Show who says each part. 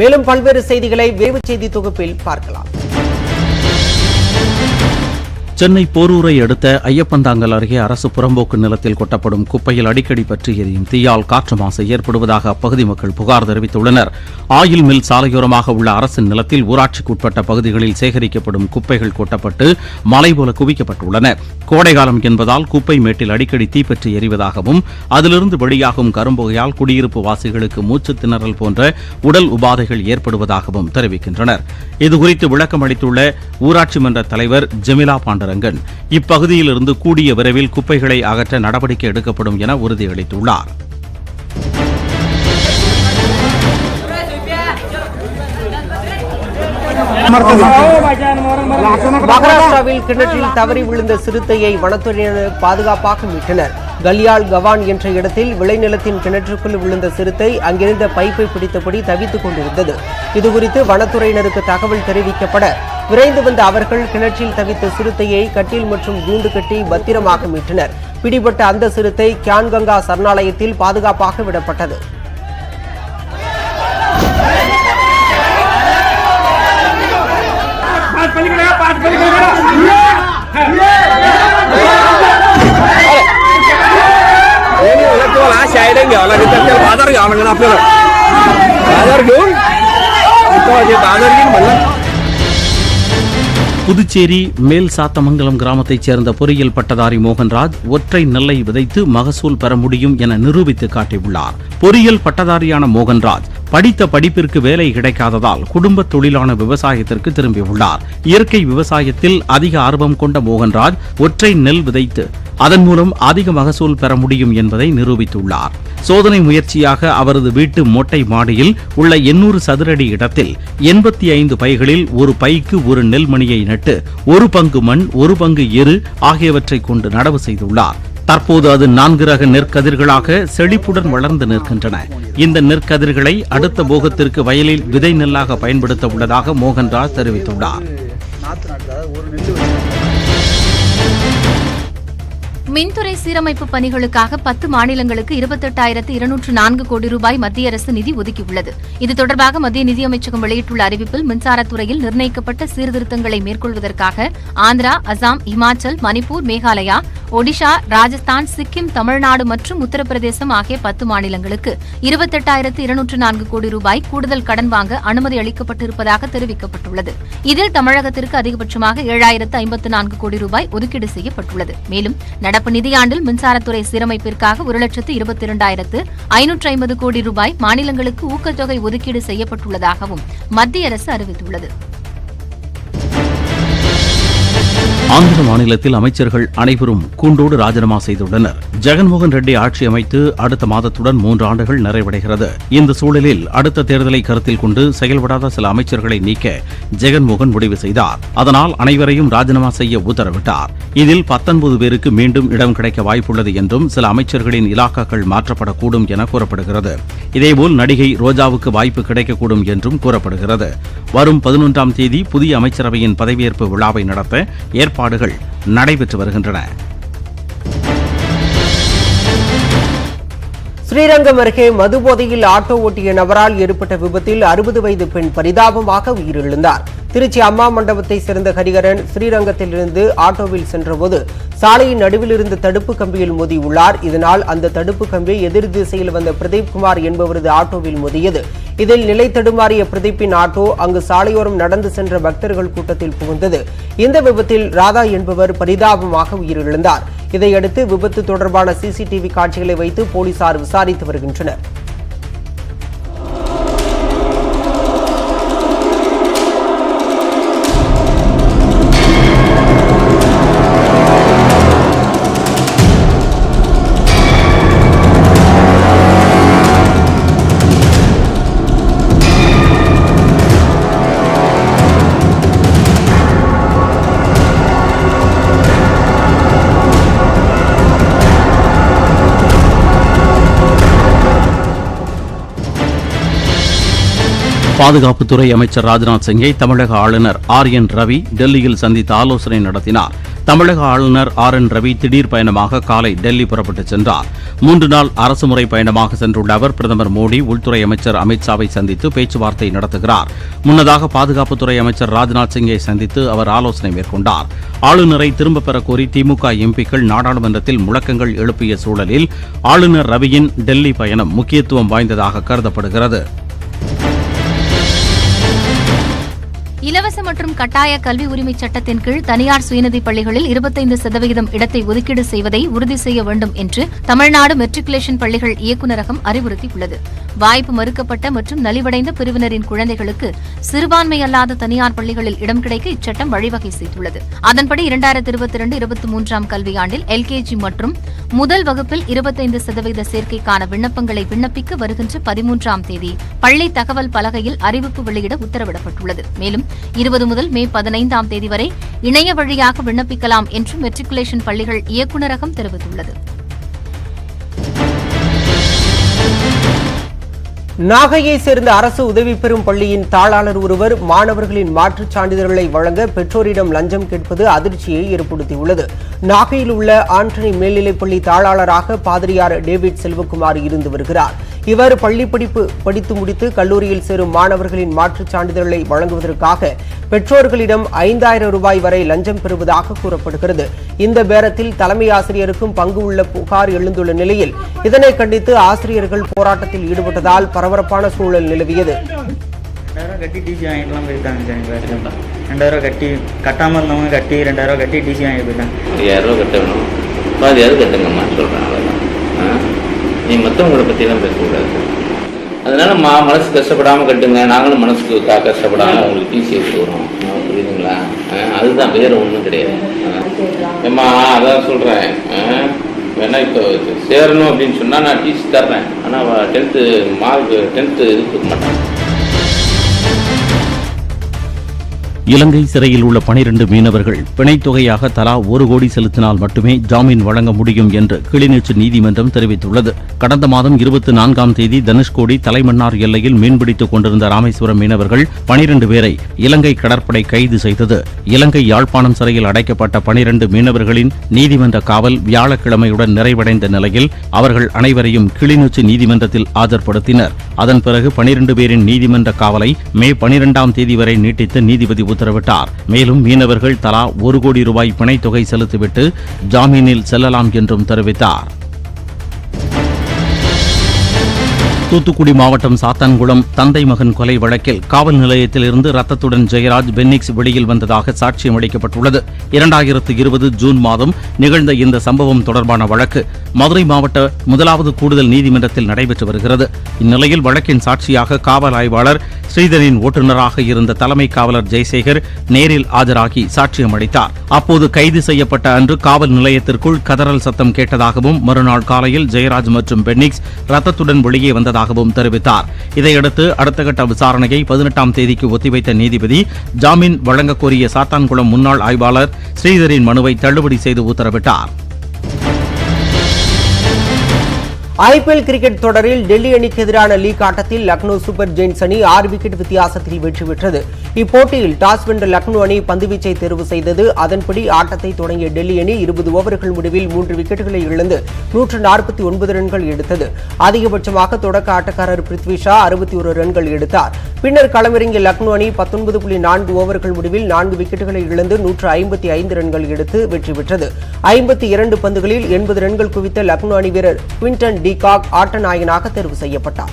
Speaker 1: மேலும் பல்வேறு செய்திகளை விரைவு செய்தி தொகுப்பில் பார்க்கலாம்.
Speaker 2: சென்னை போரூரை அடுத்த ஐயப்பந்தாங்கல் அருகே அரசு புறம்போக்கு நிலத்தில் கொட்டப்படும் குப்பையில் அடிக்கடி பற்றி எரியும் தீயால் காற்று மாசு ஏற்படுவதாக அப்பகுதி மக்கள் புகார் தெரிவித்துள்ளனர். ஆயில் மில் சாலையோரமாக உள்ள அரசின் நிலத்தில் ஊராட்சிக்குட்பட்ட பகுதிகளில் சேகரிக்கப்படும் குப்பைகள் கொட்டப்பட்டு மலை போல குவிக்கப்பட்டுள்ளன. கோடைகாலம் என்பதால் குப்பை மேட்டில் அடிக்கடி தீப்பற்றி எரிவதாகவும் அதிலிருந்து வெளியாகும் கரும்புகையால் குடியிருப்பு வாசிகளுக்கு மூச்சு திணறல் போன்ற உடல் உபாதைகள் ஏற்படுவதாகவும் தெரிவிக்கின்றனர். இதுகுறித்து விளக்கம் அளித்துள்ள ஊராட்சி மன்ற தலைவர் ஜெமிலா பாண்டரங்கன் இப்பகுதியிலிருந்து கூடிய விரைவில் குப்பைகளை அகற்ற நடவடிக்கை எடுக்கப்படும் என உறுதியளித்துள்ளார்.
Speaker 1: மகாராஷ்டிராவில் கிணற்றில் தவறி விழுந்த சிறுத்தையை வனத்துறையினர் பாதுகாப்பாக மீட்டனர். கல்யால் கவான் என்ற இடத்தில் விளைநிலத்தின் கிணற்றுக்குள் விழுந்த சிறுத்தை அங்கிருந்த பைப்பை பிடித்தபடி தவித்துக் கொண்டிருந்தது. இதுகுறித்து வனத்துறையினருக்கு தகவல் தெரிவிக்கப்பட விரைந்து வந்த அவர்கள் கிணற்றில் தவித்த சிறுத்தையை கட்டில் மற்றும் கூண்டு கட்டி பத்திரமாக மீட்டனர். பிடிபட்ட அந்த சிறுத்தை கியான்கங்கா சரணாலயத்தில் பாதுகாப்பாக விடப்பட்டது.
Speaker 2: புதுச்சேரி மேல் சாத்தமங்கலம் கிராமத்தைச் சேர்ந்த பொறியியல் பட்டதாரி மோகன்ராஜ் ஒற்றை நெல்லை விதைத்து மகசூல் பெற முடியும் என நிரூபித்து காட்டியுள்ளார். பொறியியல் பட்டதாரியான மோகன்ராஜ் படித்த படிப்பிற்கு வேலை கிடைக்காததால் குடும்ப தொழிலான விவசாயத்திற்கு திரும்பியுள்ளார். இயற்கை விவசாயத்தில் அதிக ஆர்வம் கொண்ட மோகன்ராஜ் ஒற்றை நெல் விதைத்து அதன் மூலம் அதிக மகசூல் பெற முடியும் என்பதை நிரூபித்துள்ளார். சோதனை முயற்சியாக அவரது வீட்டு மொட்டை மாடியில் உள்ள 800 சதுரடி இடத்தில் 85 பைகளில் ஒரு பைக்கு ஒரு நெல் மணியை நட்டு 1 பங்கு மண் 1 பங்கு எரு ஆகியவற்றை கொண்டு நடவு செய்துள்ளார். தற்போது அது 4 ரக நெற்கதிர்களாக செழிப்புடன் வளர்ந்து நிற்கின்றன. இந்த நெற்கதிர்களை அடுத்த போகத்திற்கு வயலில் விதை நெல்லாக பயன்படுத்த உள்ளதாக மோகன்ராஜ் தெரிவித்துள்ளார்.
Speaker 3: மின்துறை சீரமைப்பு பணிகளுக்காக 10 மாநிலங்களுக்கு 28,204 கோடி ரூபாய் மத்திய அரசு நிதி ஒதுக்கியுள்ளது. இது தொடர்பாக மத்திய நிதியமைச்சகம் வெளியிட்டுள்ள அறிவிப்பில் மின்சாரத்துறையில் நிர்ணயிக்கப்பட்ட சீர்திருத்தங்களை மேற்கொள்வதற்காக ஆந்திரா, அசாம், இமாச்சல், மணிப்பூர், மேகாலயா, ஒடிஷா, ராஜஸ்தான், சிக்கிம், தமிழ்நாடு மற்றும் உத்தரப்பிரதேசம் ஆகிய 10 மாநிலங்களுக்கு 28,204 கோடி ரூபாய் கூடுதல் கடன் வாங்க அனுமதி அளிக்கப்பட்டிருப்பதாக தெரிவிக்கப்பட்டுள்ளது. இதில் தமிழகத்திற்கு அதிகபட்சமாக 7,054 கோடி ரூபாய் ஒதுக்கீடு செய்யப்பட்டுள்ளது. மேலும் நடப்பு நிதியாண்டில் மின்சாரத்துறை சீரமைப்பிற்காக 1,02,550 கோடி ரூபாய் மாநிலங்களுக்கு ஊக்கத்தொகை ஒதுக்கீடு செய்யப்பட்டுள்ளதாகவும் மத்திய அரசு அறிவித்துள்ளது.
Speaker 2: ஆந்திர மாநிலத்தில் அமைச்சர்கள் அனைவரும் கூண்டோடு ராஜினாமா செய்துள்ளனர். ஜெகன்மோகன் ரெட்டி ஆட்சி அமைத்து அடுத்த மாதத்துடன் 3 ஆண்டுகள் நிறைவடைகிறது. இந்த சூழலில் அடுத்த தேர்தலை கருத்தில் கொண்டு செயல்படாத சில அமைச்சர்களை நீக்க ஜெகன்மோகன் முடிவு செய்தார். அதனால் அனைவரையும் ராஜினாமா செய்ய உத்தரவிட்டார். இதில் 19 பேருக்கு மீண்டும் இடம் கிடைக்க வாய்ப்புள்ளது என்றும் சில அமைச்சர்களின் இலாக்காக்கள் மாற்றப்படக்கூடும் என கூறப்படுகிறது. இதேபோல் நடிகை ரோஜாவுக்கு வாய்ப்பு கிடைக்கக்கூடும் என்றும் கூறப்படுகிறது. வரும் 11ஆம் தேதி புதிய அமைச்சரவையின் பதவியேற்பு விழாவை நடத்த ஏற்பாடுகள் நடைபெற்று வருகின்றன.
Speaker 1: ஸ்ரீரங்கம் அருகே மதுபோதையில் ஆட்டோ ஓட்டிய நபரால் ஏற்பட்ட விபத்தில் 60 வயது பெண் பரிதாபமாக உயிரிழந்தார். திருச்சி அம்மா மண்டபத்தை சேர்ந்த ஹரிகரன் ஸ்ரீரங்கத்திலிருந்து ஆட்டோவில் சென்றபோது சாலையின் நடுவில் இருந்த தடுப்பு கம்பியில் மோதியுள்ளார். இதனால் அந்த தடுப்பு கம்பி எதிர் திசையில் வந்த பிரதீப் குமார் என்பவரது ஆட்டோவில் மோதியது. இதில் நிலை தடுமாறிய பிரதீப்பின் ஆட்டோ அங்கு சாலையோரம் நடந்து சென்ற பக்தர்கள் கூட்டத்தில் புகுந்தது. இந்த விபத்தில் ராதா என்பவர் பரிதாபமாக உயிரிழந்தார். இதையடுத்து விபத்து தொடர்பான சிசிடிவி காட்சிகளை வைத்து போலீசார் விசாரித்து வருகின்றனர்.
Speaker 2: பாதுகாப்புத்துறை அமைச்சர் ராஜ்நாத் சிங்கை தமிழக ஆளுநர் RN ரவி டெல்லியில் சந்தித்து ஆலோசனை நடத்தினார். தமிழக ஆளுநர் RN ரவி திடீர் பயணமாக காலை டெல்லி புறப்பட்டுச் சென்றார். 3 நாள் அரசுமுறை பயணமாக சென்றுள்ள அவர் பிரதமர் மோடி, உள்துறை அமைச்சர் அமித்ஷாவை சந்தித்து பேச்சுவார்த்தை நடத்துகிறார். முன்னதாக பாதுகாப்புத்துறை அமைச்சர் ராஜ்நாத் சிங்கை சந்தித்து அவர் ஆலோசனை மேற்கொண்டார். ஆளுநரை திரும்பப் பெறக் கோரி திமுக எம்பிக்கள் நாடாளுமன்றத்தில் முழக்கங்கள் எழுப்பிய சூழலில் ஆளுநர் ரவியின் டெல்லி பயணம் முக்கியத்துவம் வாய்ந்ததாக கருதப்படுகிறது.
Speaker 3: இலவச மற்றும் கட்டாய கல்வி உரிமை சட்டத்தின் கீழ் தனியார் சுயநிதி பள்ளிகளில் 25% இடத்தை ஒதுக்கீடு செய்வதை உறுதி செய்ய வேண்டும் என்று தமிழ்நாடு மெட்ரிகுலேஷன் பள்ளிகள் இயக்குநரகம் அறிவுறுத்தியுள்ளது. வாய்ப்பு மறுக்கப்பட்ட மற்றும் நலிவடைந்த பிரிவினரின் குழந்தைகளுக்கு சிறுபான்மை அல்லாத தனியார் பள்ளிகளில் இடம் கிடைக்க இச்சட்டம் வழிவகை செய்துள்ளது. அதன்படி 2022-23 கல்வியாண்டில் LKG மற்றும் முதல் வகுப்பில் 25% சேர்க்கைக்கான விண்ணப்பங்களை விண்ணப்பிக்க வருகின்ற 13ஆம் தேதி பள்ளி தகவல் பலகையில் அறிவிப்பு வெளியிட உத்தரவிடப்பட்டுள்ளது. மேலும் 20 முதல் மே 15ஆம் தேதி வரை இணைய வழியாக விண்ணப்பிக்கலாம் என்று மெட்ரிகுலேஷன் பள்ளிகள் இயக்குநரகம் தெரிவித்துள்ளது.
Speaker 1: நாகையை சேர்ந்த அரசு உதவி பெறும் பள்ளியின் தாளாளர் ஒருவர் மாணவர்களின் மாற்றுச் சான்றிதழ்களை வழங்க பெற்றோரிடம் லஞ்சம் கேட்பது அதிர்ச்சியை ஏற்படுத்தியுள்ளது. நாகையில் உள்ள ஆண்டனி மேல்நிலைப்பள்ளி தாளாளராக பாதிரியார் டேவிட் செல்வகுமார் இருந்து வருகிறார். இவர் பள்ளி படிப்பு படித்து முடித்து கல்லூரியில் சேரும் மாணவர்களின் மாற்றுச் சான்றிதழ்களை வழங்குவதற்காக பெற்றோர்களிடம் 5000 ரூபாய் வரை லஞ்சம் பெறுவதாக கூறப்படுகிறது. இந்த பேரத்தில் தலைமை ஆசிரியருக்கும் பங்கு உள்ள புகார் எழுந்துள்ள நிலையில் இதனை கண்டித்து ஆசிரியர்கள் போராட்டத்தில் ஈடுபட்டதால் பரபரப்பான சூழல் நிலவியது.
Speaker 4: 2000 கட்டி டிசி வாங்கிட்டுலாம் போயிருக்காங்க சார். 2000 கட்டி கட்டாமல் இருந்தவங்க கட்டி 2000 கட்டி டிசி வாங்கி போயிருக்காங்க.
Speaker 5: 5000 கட்டணும், பாதியாவது கட்டுங்கம்மா சொல்கிறேன். அவ்வளோதான். நீ மற்றவங்களை பற்றிலாம் பேசக்கூடாது. அதனால மனசு கஷ்டப்படாமல் கட்டுங்க, நாங்களும் மனசுக்கு கஷ்டப்படாமல் உங்களுக்கு டிசி எடுத்து வரோம். புரியுதுங்களா? அதுதான், வேறு ஒன்றும் கிடையாது. ஏம்மா அதான் சொல்கிறேன், வேணா இப்போ சேரணும் அப்படின்னு சொன்னால் நான் டிசி தர்றேன். ஆனால் 10th மார்க் 10th இது கொடுக்க மாட்டேன்.
Speaker 2: இலங்கை சிறையில் உள்ள 12 மீனவர்கள் பிணைத் தொகையாக தலா 1 கோடி செலுத்தினால் மட்டுமே ஜாமீன் வழங்க முடியும் என்று கிளிநொச்சி நீதிமன்றம் தெரிவித்துள்ளது. கடந்த மாதம் 24ஆம் தேதி தனுஷ்கோடி தலைமன்னார் எல்லையில் மீன்பிடித்துக் கொண்டிருந்த ராமேஸ்வரம் மீனவர்கள் 12 பேரை இலங்கை கடற்படை கைது செய்தது. இலங்கை யாழ்ப்பாணம் சிறையில் அடைக்கப்பட்ட 12 மீனவர்களின் நீதிமன்ற காவல் வியாழக்கிழமையுடன் நிறைவடைந்த நிலையில் அவர்கள் அனைவரையும் கிளிநொச்சி நீதிமன்றத்தில் ஆஜர்படுத்தினர். அதன் பிறகு 12 பேரின் நீதிமன்ற காவலை மே 12ஆம் தேதி வரை நீட்டித்து நீதிபதி உத்தரவிட்டார். மேலும் மீனவர்கள் தலா 1 கோடி ரூபாய் பிணைத் தொகை செலுத்திவிட்டு ஜாமீனில் செல்லலாம் என்றும் தெரிவித்தார். தூத்துக்குடி மாவட்டம் சாத்தான்குளம் தந்தை மகன் கொலை வழக்கில் காவல் நிலையத்தில் இருந்து ரத்தத்துடன் ஜெயராஜ் பென்னிக்ஸ் வெளியில் வந்ததாக சாட்சியம் அளிக்கப்பட்டுள்ளது. 2020 ஜூன் மாதம் நிகழ்ந்த இந்த சம்பவம் தொடர்பான வழக்கு மதுரை மாவட்ட 1வது கூடுதல் நீதிமன்றத்தில் நடைபெற்று வருகிறது. இந்நிலையில் வழக்கின் சாட்சியாக காவல் ஆய்வாளர் ஸ்ரீதரின் ஓட்டுநராக இருந்த தலைமை காவலர் ஜெய்சேகர் நேரில் ஆஜராகி சாட்சியம் அளித்தார். அப்போது கைது செய்யப்பட்ட அன்று காவல் நிலையத்திற்குள் கதறல் சத்தம் கேட்டதாகவும் மறுநாள் காலையில் ஜெயராஜ் மற்றும் பென்னிக்ஸ் ரத்தத்துடன் வெளியே வந்ததாகவும் தெரிவித்தார். இதையடுத்து அடுத்த கட்ட விசாரணையை 18ஆம் தேதிக்கு ஒத்திவைத்த நீதிபதி ஜாமீன் வழங்கக் கோரிய சாத்தான்குளம் முன்னாள் ஆய்வாளர் ஸ்ரீதரின் மனுவை தள்ளுபடி செய்து உத்தரவிட்டார்.
Speaker 1: IPL கிரிக்கெட் தொடரில் டெல்லி அணிக்கு எதிரான லீக் ஆட்டத்தில் லக்னோ சூப்பர் ஜெயின்ஸ் அணி 6 விக்கெட் வித்தியாசத்தில் வெற்றி பெற்றது. இப்போட்டியில் டாஸ் வென்ற லக்னோ அணி பந்துவீச்சை தேர்வு செய்தது. அதன்படி ஆட்டத்தை தொடங்கிய டெல்லி அணி 20 ஓவர்கள் முடிவில் 3 விக்கெட்டுகளை இழந்து 149 ரன்கள் எடுத்தது. அதிகபட்சமாக தொடக்க ஆட்டக்காரர் பிருத்வி ஷா 61 ரன்கள் எடுத்தார். பின்னர் களமிறங்கிய லக்னோ அணி 19.4 ஓவர்கள் முடிவில் 4 விக்கெட்டுகளை இழந்து 155 ரன்கள் எடுத்து வெற்றி பெற்றது. 52 பந்துகளில் 80 ரன்கள் குவித்த லக்னோ அணி வீரர் குவிண்டன் டி காக் ஆட்ட நாயகனாக தேர்வு செய்யப்பட்டார்.